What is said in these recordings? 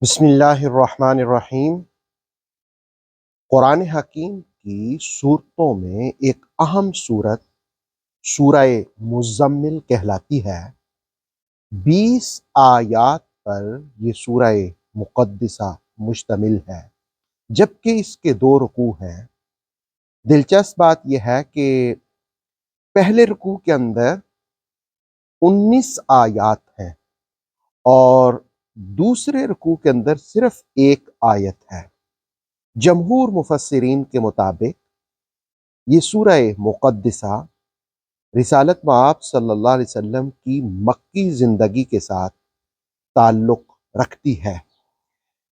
بسم اللہ الرحمن الرحیم۔ قرآن حکیم کی صورتوں میں ایک اہم صورت سورہ مزمل کہلاتی ہے۔ 20 آیات پر یہ سورہ مقدسہ مشتمل ہے، جبکہ اس کے 2 رکوع ہیں۔ دلچسپ بات یہ ہے کہ پہلے رکوع کے اندر 19 آیات ہیں اور دوسرے رکوع کے اندر صرف 1 آیت ہے۔ جمہور مفسرین کے مطابق یہ سورہ مقدسہ رسالت مآب صلی اللہ علیہ وسلم کی مکی زندگی کے ساتھ تعلق رکھتی ہے،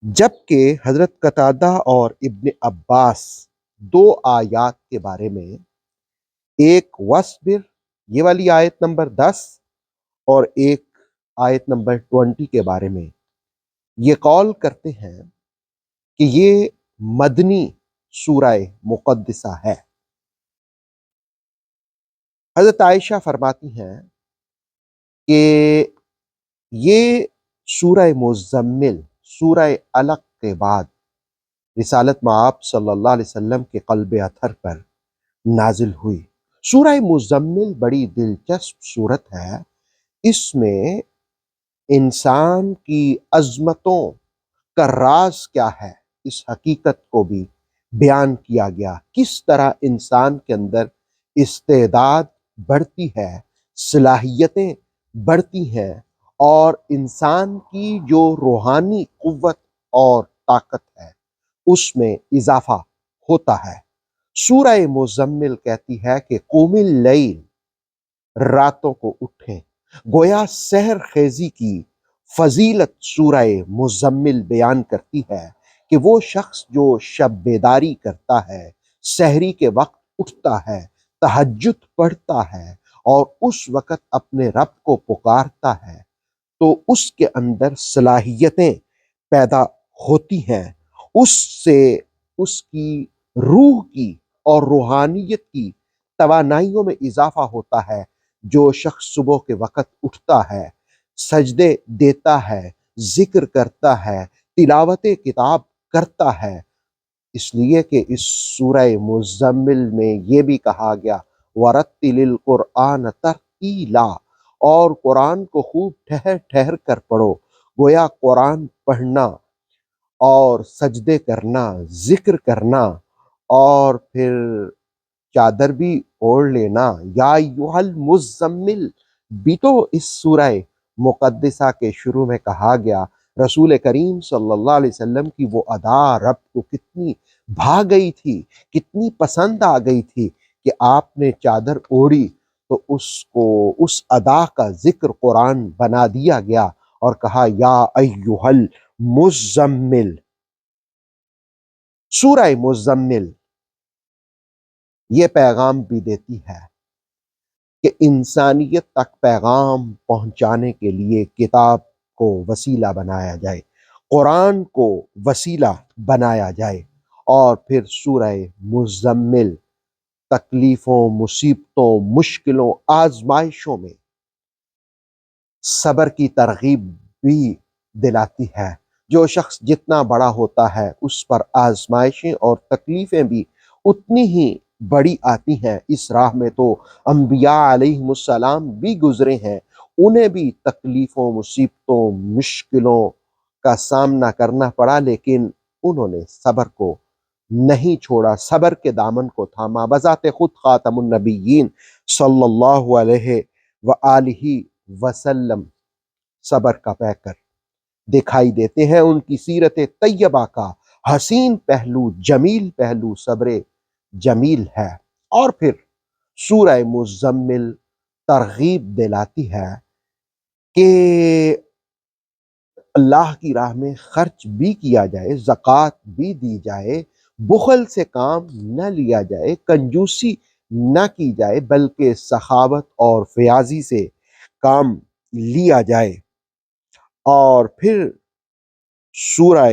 جبکہ حضرت قتادہ اور ابن عباس 2 آیات کے بارے میں، ایک وَاصْبِرْ یہ والی آیت نمبر 10 اور ایک آیت نمبر 20 کے بارے میں یہ قول کرتے ہیں کہ یہ مدنی سورہ مقدسہ ہے۔ حضرت عائشہ فرماتی ہیں کہ یہ سورہ مزمل سورہ علق کے بعد رسالت مآب صلی اللہ علیہ وسلم کے قلب اطہر پر نازل ہوئی۔ سورہ مزمل بڑی دلچسپ صورت ہے۔ اس میں انسان کی عظمتوں کا راز کیا ہے، اس حقیقت کو بھی بیان کیا گیا۔ کس طرح انسان کے اندر استعداد بڑھتی ہے، صلاحیتیں بڑھتی ہیں اور انسان کی جو روحانی قوت اور طاقت ہے اس میں اضافہ ہوتا ہے۔ سورہ مزمل کہتی ہے کہ قوم اللیل، راتوں کو اٹھیں۔ گویا سحر خیزی کی فضیلت سورہ مزمل بیان کرتی ہے کہ وہ شخص جو شب بیداری کرتا ہے، سحری کے وقت اٹھتا ہے، تہجد پڑھتا ہے اور اس وقت اپنے رب کو پکارتا ہے تو اس کے اندر صلاحیتیں پیدا ہوتی ہیں، اس سے اس کی روح کی اور روحانیت کی توانائیوں میں اضافہ ہوتا ہے۔ جو شخص صبح کے وقت اٹھتا ہے، سجدے دیتا ہے، ذکر کرتا ہے، تلاوت کتاب کرتا ہے، اس لیے کہ اس سورہ مزمل میں یہ بھی کہا گیا وَرَتِّلِ الْقُرْآنَ تَرْتِیلًا، اور قرآن کو خوب ٹھہر ٹھہر کر پڑھو۔ گویا قرآن پڑھنا اور سجدے کرنا، ذکر کرنا اور پھر چادر بھی اوڑھ لینا، یا ایھا المزمل بھی تو اس سورہ مقدسہ کے شروع میں کہا گیا۔ رسول کریم صلی اللہ علیہ وسلم کی وہ ادا رب کو کتنی بھا گئی تھی، کتنی پسند آ گئی تھی کہ آپ نے چادر اوڑھی تو اس کو اس ادا کا ذکر قرآن بنا دیا گیا اور کہا یا ایھا المزمل۔ سورہ مزمل یہ پیغام بھی دیتی ہے کہ انسانیت تک پیغام پہنچانے کے لیے کتاب کو وسیلہ بنایا جائے، قرآن کو وسیلہ بنایا جائے، اور پھر سورہ مزمل تکلیفوں، مصیبتوں، مشکلوں، آزمائشوں میں صبر کی ترغیب بھی دلاتی ہے۔ جو شخص جتنا بڑا ہوتا ہے اس پر آزمائشیں اور تکلیفیں بھی اتنی ہی بڑی آتی ہیں۔ اس راہ میں تو انبیاء علیہم السلام بھی گزرے ہیں، انہیں بھی تکلیفوں، مصیبتوں، مشکلوں کا سامنا کرنا پڑا، لیکن انہوں نے صبر کو نہیں چھوڑا، صبر کے دامن کو تھاما۔ بذات خود خاتم النبیین صلی اللہ علیہ وآلہ وسلم صبر کا پیکر دکھائی دیتے ہیں۔ ان کی سیرت طیبہ کا حسین پہلو، جمیل پہلو صبر جمیل ہے۔ اور پھر سورہ مزمل ترغیب دلاتی ہے کہ اللہ کی راہ میں خرچ بھی کیا جائے، زکوٰۃ بھی دی جائے، بخل سے کام نہ لیا جائے، کنجوسی نہ کی جائے، بلکہ سخاوت اور فیاضی سے کام لیا جائے۔ اور پھر سورہ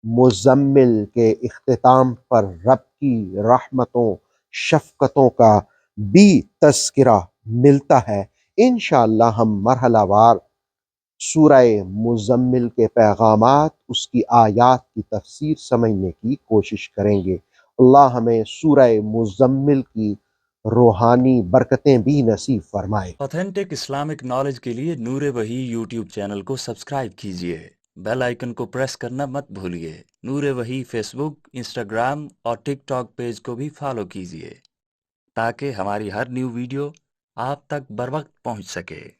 مزمل کے اختتام پر رب کی رحمتوں، شفقتوں کا بھی تذکرہ ملتا ہے۔ انشاءاللہ ہم مرحلہ وار سورہ مزمل کے پیغامات، اس کی آیات کی تفسیر سمجھنے کی کوشش کریں گے۔ اللہ ہمیں سورہ مزمل کی روحانی برکتیں بھی نصیب فرمائے۔ آتھینٹک اسلامک نالج کے لیے نور وحی یوٹیوب چینل کو سبسکرائب کیجیے، بیل آئیکن کو پریس کرنا مت بھولیے۔ نور وحی فیس بک، انسٹاگرام اور ٹک ٹاک پیج کو بھی فالو کیجیے تاکہ ہماری ہر نیو ویڈیو آپ تک بر وقت پہنچ سکے۔